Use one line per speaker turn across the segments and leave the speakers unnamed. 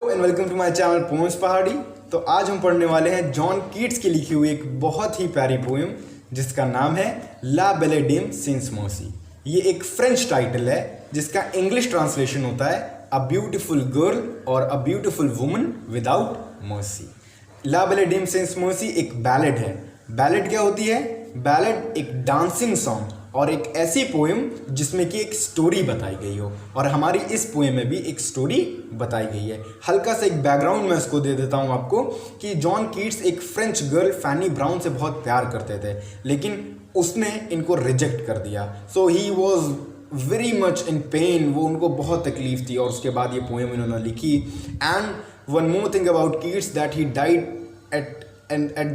And welcome to my channel poems Pahadi. तो आज हम पढ़ने वाले हैं जॉन कीट्स की लिखी हुई एक बहुत ही प्यारी पोएम जिसका नाम है ला बेले डेम सिंस मर्सी। ये एक फ्रेंच टाइटल है जिसका इंग्लिश ट्रांसलेशन होता है अ ब्यूटीफुल गर्ल और a beautiful woman without mercy. La belle dame sans merci एक बैलेड है। बैलेड क्या होती है? बैलेड एक डांसिंग सॉन्ग और एक ऐसी पोएम जिसमें कि एक स्टोरी बताई गई हो, और हमारी इस पोएम में भी एक स्टोरी बताई गई है। हल्का सा एक बैकग्राउंड मैं इसको दे देता हूँ आपको कि जॉन कीट्स एक फ्रेंच गर्ल फैनी ब्राउन से बहुत प्यार करते थे, लेकिन उसने इनको रिजेक्ट कर दिया। So he was very much in pain, वो उनको बहुत तकलीफ थी और उसके बाद ये पोएम इन्होंने लिखी। And one more thing about Keats that he died at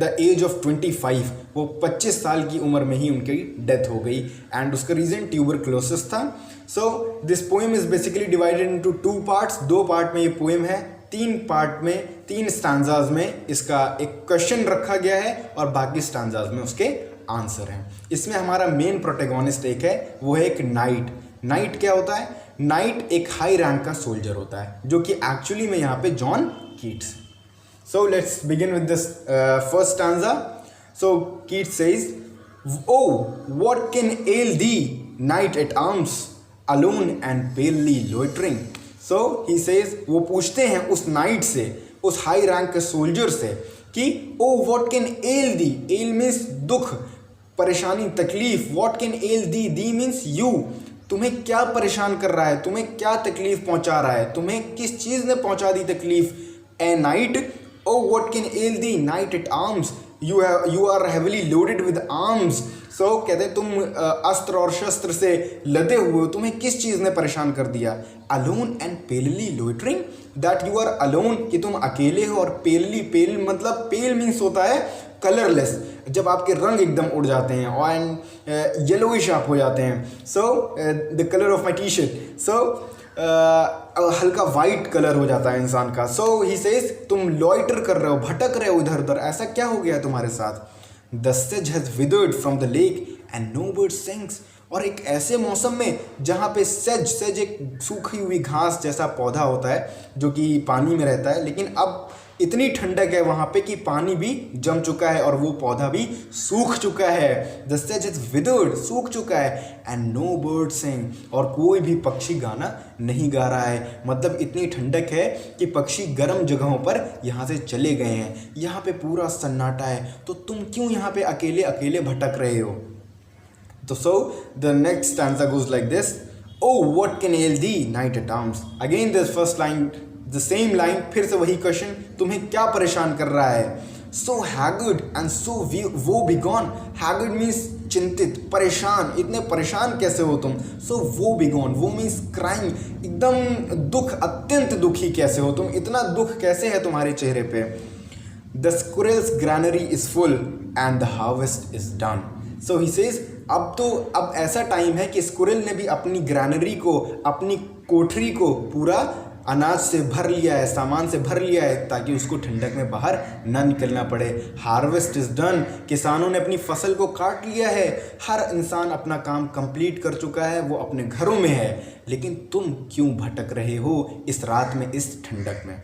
the age of 25। वो 25 साल की उम्र में ही उनकी डेथ हो गई एंड उसका रीज़न ट्यूबरक्लोसिस था। सो this poem is basically divided into 2 parts. 2 part में ये पोएम है। 3 पार्ट में 3 स्टैंजाज में इसका एक क्वेश्चन रखा गया है और बाकी स्टैंजाज में उसके आंसर हैं। इसमें हमारा मेन प्रोटेगोनिस्ट एक है, वो है एक नाइट। नाइट क्या होता है? नाइट एक हाई रैंक का सोल्जर होता है जो कि एक्चुअली में यहाँ पे John Keats. So let's begin with this first stanza. So Keats says, "Oh, what can ail thee, night at arms, alone and palely loitering?" So he says, वो पूछते हैं उस नाइट से, उस हाई रैंक के सोल्जर से कि oh what can ail thee? ail means दुख, परेशानी, तकलीफ। what can ail thee? thee means you। तुम्हें क्या परेशान कर रहा है, तुम्हें क्या तकलीफ पहुंचा रहा है, तुम्हें किस चीज़ ने पहुंचा दी तकलीफ? ए night, oh what can ail thee, night at arms, you are heavily loaded with arms। so कहते हैं तुम अस्त्र और शस्त्र से लदे हुए हो, तुम्हें किस चीज़ ने परेशान कर दिया? alone and palely loitering, that you are alone, कि तुम अकेले हो, और palely, pale मतलब pale means होता है कलरलेस, जब आपके रंग एकदम उड़ जाते हैं और येलोइश आप हो जाते हैं। so the color of my t-shirt, so हल्का वाइट कलर हो जाता है इंसान का। सो ही सेज तुम लॉइटर कर रहे हो, भटक रहे हो इधर उधर, ऐसा क्या हो गया तुम्हारे साथ? द सेज has withered from the lake and no bird sings. और एक ऐसे मौसम में जहाँ पे सेज एक सूखी हुई घास जैसा पौधा होता है जो कि पानी में रहता है, लेकिन अब इतनी ठंडक है वहाँ पे कि पानी भी जम चुका है और वो पौधा भी सूख चुका है। द सेज इज विदर्ड, सूख चुका है। एंड नो बर्ड सिंग, और कोई भी पक्षी गाना नहीं गा रहा है। मतलब इतनी ठंडक है कि पक्षी गर्म जगहों पर यहाँ से चले गए हैं, यहाँ पे पूरा सन्नाटा है, तो तुम क्यों यहाँ पे अकेले अकेले भटक रहे हो? तो so the next stanza goes like this, O what can ail thee, knight at arms. Again this first line, the same line, फिर से वही क्वेश्चन, तुम्हें क्या परेशान कर रहा है? सो हैगर्ड एंड सो वो बी गॉन। हैगर्ड मीन्स चिंतित, परेशान, इतने परेशान कैसे हो तुम? सो वो बी गॉन, वो मीन्स क्राइंग, एकदम दुख, अत्यंत दुखी कैसे हो तुम, इतना दुख कैसे है तुम्हारे चेहरे पे? The squirrels granary is full and the harvest is done. So he says अब ऐसा टाइम है कि स्क्विरल ने भी अपनी ग्रैनरी को, अपनी कोठरी को पूरा अनाज से भर लिया है, सामान से भर लिया है, ताकि उसको ठंडक में बाहर ना निकलना पड़े। हार्वेस्ट इज डन, किसानों ने अपनी फसल को काट लिया है, हर इंसान अपना काम कंप्लीट कर चुका है, वो अपने घरों में है, लेकिन तुम क्यों भटक रहे हो इस रात में, इस ठंडक में?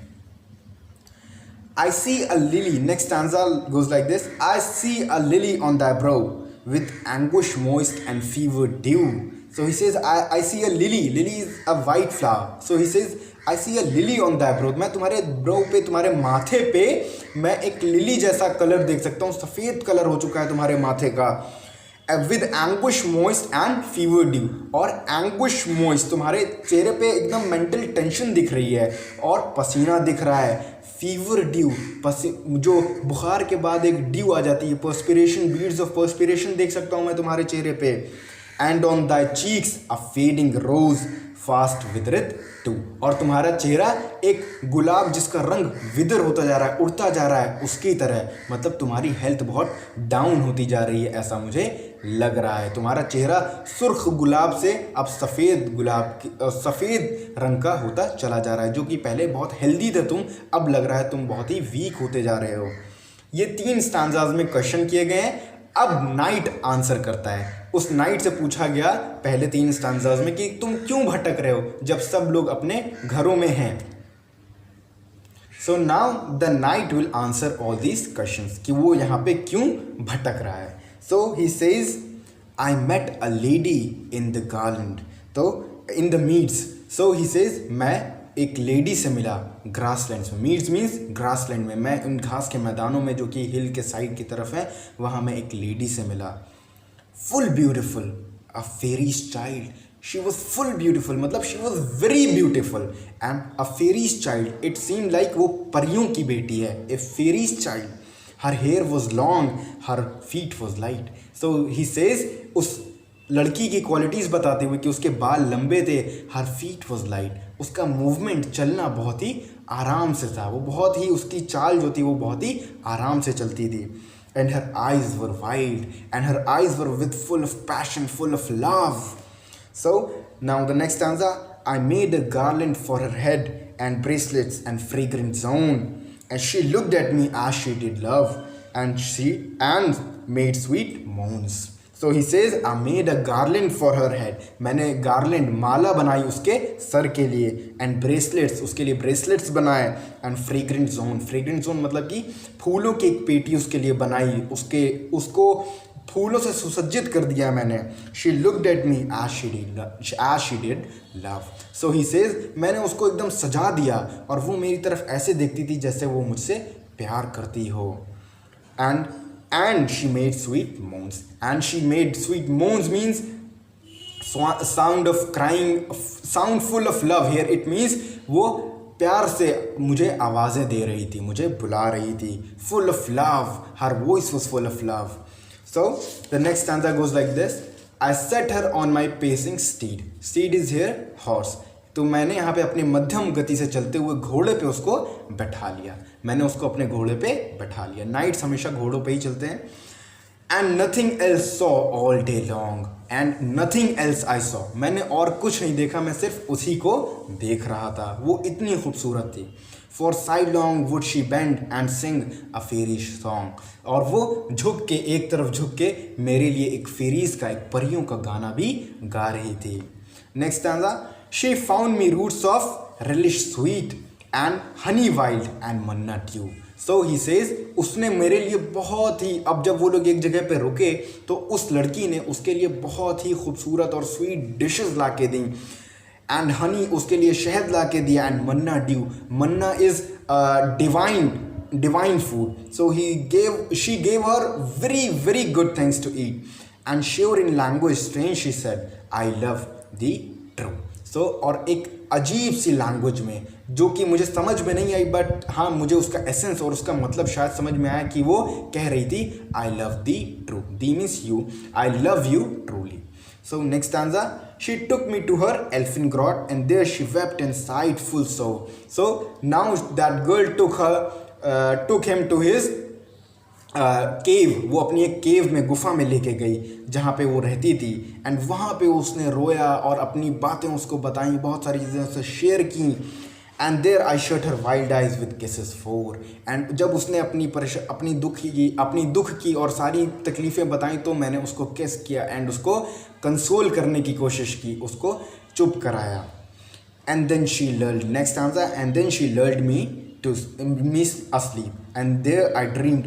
I see a lily, next stanza goes like this, I see a lily on thy brow with anguish moist and fever dew। So he says I see a lily, lily is a white flower, so he says I see a lily on thy brow, मैं तुम्हारे bro पे, तुम्हारे माथे पे मैं एक lily जैसा colour देख सकता हूँ, सफ़ेद कलर हो चुका है तुम्हारे माथे का। With anguish moist and fever due, और एंग्विश मोइस्ट, तुम्हारे चेहरे पे एकदम मेंटल टेंशन दिख रही है और पसीना दिख रहा है। फीवर ड्यू, जो बुखार के बाद एक ड्यू आ जाती है, पर्सपिरेशन, बीड्स ऑफ पर्सपिरेशन देख सकता हूँ मैं तुम्हारे चेहरे पे। And on thy cheeks a fading rose fast withereth too, और तुम्हारा चेहरा एक गुलाब जिसका रंग विदर होता जा रहा है, उड़ता जा रहा है, उसकी तरह। मतलब तुम्हारी हेल्थ बहुत डाउन होती जा रही है, ऐसा मुझे लग रहा है। तुम्हारा चेहरा सुर्ख गुलाब से अब सफ़ेद रंग का होता चला जा रहा है, जो कि पहले बहुत हेल्दी थे तुम, अब लग रहा है तुम बहुत ही वीक होते जा रहे हो। ये 3 स्टैंजाज में क्वेश्चन किए गए हैं। अब नाइट आंसर करता है। उस नाइट से पूछा गया पहले 3 स्टैंजाज में कि तुम क्यों भटक रहे हो जब सब लोग अपने घरों में हैं। So now the knight will answer all these questions कि वो यहाँ पे क्यों भटक रहा है. So he says I met a lady in the garland, तो in the मीड्स. So he says मैं एक लेडी से मिला ग्रासलैंड्स में. मीड्स मीन्स ग्रासलैंड में. मैं उन घास के मैदानों में जो कि हिल के साइड की तरफ है वहाँ मैं एक लेडी से मिला. Full beautiful, a faery's child. She was full beautiful, मतलब she was very beautiful. And a faery's child, it seem like वो परियों की बेटी है. A faery's child. Her hair was long, her feet was light. So he says उस लड़की की qualities बताते हुए कि उसके बाल लंबे थे, हर फीट वॉज लाइट. उसका मूवमेंट, चलना बहुत ही आराम से था. वो बहुत ही, उसकी चाल जो थी वो बहुत ही आराम से चलती थी. And her eyes were wild and her eyes were with full of passion, full of love. So now the next stanza, I made a garland for her head and bracelets and fragrant zone, and she looked at me as she did love, and made sweet moans. So he says, I made a garland for her head. मैंने garland, माला बनाई उसके sir के लिए, and bracelets, उसके लिए bracelets बनाए, and fragrant zone. Fragrant zone मतलब कि फूलों की एक पेटी उसके लिए बनाई, उसको फूलों से सुसज्जित कर दिया मैंने. She looked at me as she did love. So he says, मैंने उसको एकदम सजा दिया और वो मेरी तरफ ऐसे देखती थी जैसे वो मुझसे प्यार करती हो. And she made sweet moans. And she made sweet moans means sound of crying, sound full of love. Here it means वो प्यार से मुझे आवाज़ें दे रही थी, मुझे बुला रही थी. Full of love. Her voice was full of love. So the next stanza goes like this. I set her on my pacing steed. Steed is here horse. तो मैंने यहाँ पे अपने मध्यम गति से चलते हुए घोड़े पे उसको बैठा लिया. मैंने उसको अपने घोड़े पे बैठा लिया. नाइट्स हमेशा घोड़ों पे ही चलते हैं. And nothing else saw all day long. And nothing else I saw. मैंने और कुछ नहीं देखा, मैं सिर्फ उसी को देख रहा था. वो इतनी खूबसूरत थी. For sidelong would she bend and sing a fairy song. और वो झुक के, एक तरफ झुक के मेरे लिए एक फेरीज का, एक परियों का गाना भी गा रही थी. Next stanza. She found me roots of relish sweet and honey wild and manna dew. So he says, उसने मेरे लिए बहुत ही, अब जब वो लोग एक जगह पे रुके तो उस लड़की ने उसके लिए बहुत ही खूबसूरत और स्वीट डिशेस ला के दी. एंड हनी, उसके लिए शहद ला के दिया. And manna dew, manna is divine food. So she gave her very very good things to eat. And sure in language strange she said I love thee true. So और एक अजीब सी language में जो कि मुझे समझ में नहीं आई, बट हाँ मुझे उसका एसेंस और उसका मतलब शायद समझ में आया कि वो कह रही थी आई love thee true. The means you, I love you truly. So next stanza, she took me to her elfin grot and there she wept and sighed full sorrow. So now that girl took him to his cave. वो अपनी एक केव में, गुफा में लेके गई जहाँ पे वो रहती थी. एंड वहाँ पे उसने रोया और अपनी बातें उसको बताई, बहुत सारी चीज़ें उससे शेयर की. And there I shut her wild eyes with kisses four. And जब उसने अपनी दुख की और सारी तकलीफ़ें बताई तो मैंने उसको किस किया एंड उसको कंसोल करने की कोशिश की, उसको चुप कराया. And then she lulled. Next stanza, and then she lulled me to miss asleep. And there I dreamed,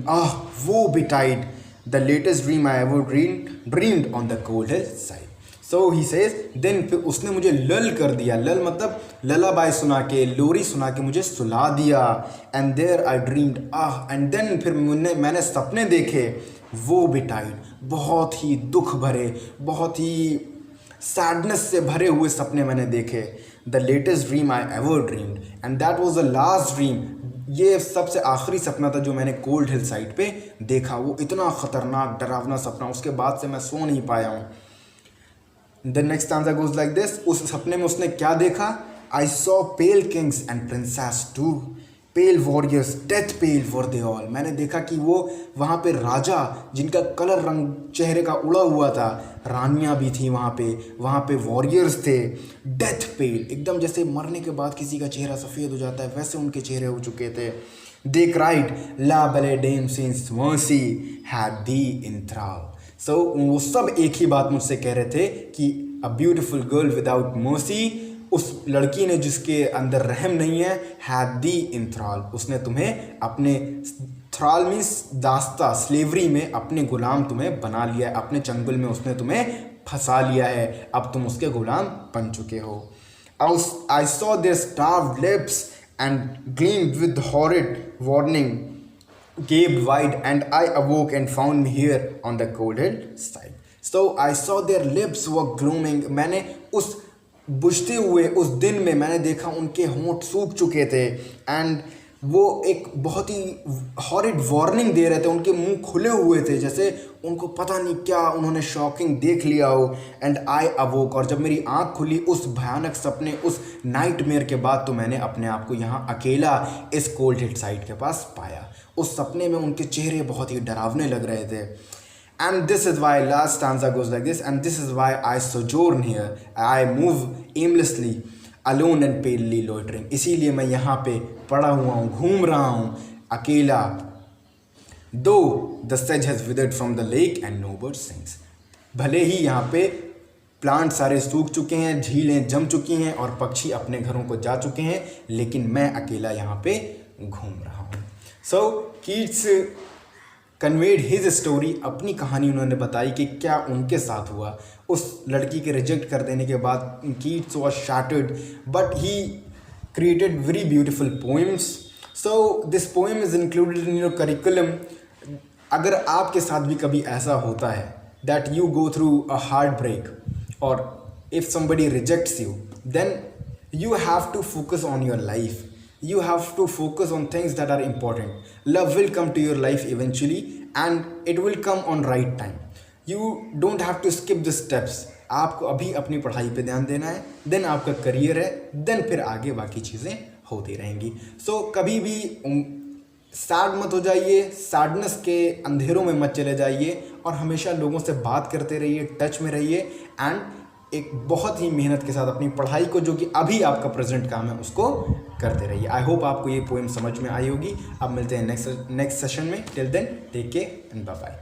वो betide the latest dream I ever dreamed on the cold hillside. So he says, then फिर उसने मुझे लल कर दिया. लल मतलब ललाबाई सुना के, लोरी सुना के मुझे सुला दिया. And there I dreamed, and then फिर मैंने सपने देखे. वो betide, बहुत ही दुख भरे, बहुत ही सैडनेस से भरे हुए सपने मैंने देखे. The latest dream I ever dreamed and that was the last dream. ये सबसे आखिरी सपना था जो मैंने कोल्ड हिल साइड पे देखा. वो इतना ख़तरनाक डरावना सपना, उसके बाद से मैं सो नहीं पाया हूँ. The next stanza goes like this. उस सपने में उसने क्या देखा? I saw pale kings and princess too. Pale warriors, death pale were they all. मैंने देखा कि वो वहाँ पे राजा जिनका कलर रंग चेहरे का उड़ा हुआ था, रानियाँ भी थी वहाँ पे वॉरियर्स थे. डेथ पेल, एकदम जैसे मरने के बाद किसी का चेहरा सफ़ेद हो जाता है वैसे उनके चेहरे हो चुके थे. They cried, La belle dame since mercy had thee in thrall. So वो सब एक ही बात मुझसे कह रहे थे कि a beautiful girl without mercy उस लड़की ने जिसके अंदर रहम नहीं है, हैड दी इन थ्राल, उसने तुम्हें अपने थ्राल मीन्स दास्ता, स्लेवरी में अपने गुलाम तुम्हें बना लिया है, अपने चंगुल में उसने तुम्हें फंसा लिया है, अब तुम उसके गुलाम बन चुके हो। I saw their starved lips and gleamed with horrid warning, gaped wide, and I awoke and found me here on the cold hillside. So I saw their lips were glooming. मैंने उस बुझते हुए उस दिन में मैंने देखा उनके होंठ सूख चुके थे, एंड वो एक बहुत ही हॉरिड वार्निंग दे रहे थे, उनके मुंह खुले हुए थे जैसे उनको पता नहीं क्या उन्होंने शॉकिंग देख लिया हो। एंड आई अवोक, और जब मेरी आंख खुली उस भयानक सपने, उस नाइटमेयर के बाद, तो मैंने अपने आप को यहाँ अकेला इस कोल्ड हिलसाइड के पास पाया। उस सपने में उनके चेहरे बहुत ही डरावने लग रहे थे। And this is why last stanza goes like this, and this is why I sojourn here, I move aimlessly, alone and palely loitering. इसीलिए मैं यहाँ पे पड़ा हुआ हूँ, घूम रहा हूँ अकेला। Though the sedge has withered from the lake and no bird sings. भले ही यहाँ पे प्लांट सारे सूख चुके हैं, झीलें जम चुकी हैं और पक्षी अपने घरों को जा चुके हैं, लेकिन मैं अकेला यहाँ पे घूम रहा हूँ। So Keats conveyed his story, अपनी कहानी उन्होंने बताई कि क्या उनके साथ हुआ। उस लड़की के रिजेक्ट कर देने के बाद Keats was shattered, but he created very beautiful poems. So this poem is included in your curriculum. अगर आपके साथ भी कभी ऐसा होता है that you go through a heartbreak, और if somebody rejects you, then you have to focus on your life. You have to focus on things that are important. Love will come to your life eventually, and it will come on right time. You don't have to skip the steps. आपको अभी अपनी पढ़ाई पे ध्यान देना है, then आपका career है, देन फिर आगे बाकी चीज़ें होती रहेंगी। सो कभी भी सैड मत हो जाइए, सैडनेस के अंधेरों में मत चले जाइए, और हमेशा लोगों से बात करते रहिए, टच में रहिए, एंड एक बहुत ही मेहनत के साथ अपनी पढ़ाई को, जो कि अभी आपका प्रेजेंट काम है, उसको करते रहिए। आई होप आपको ये पोएम समझ में आई होगी। अब मिलते हैं नेक्स्ट सेशन में। Till then take care and bye bye.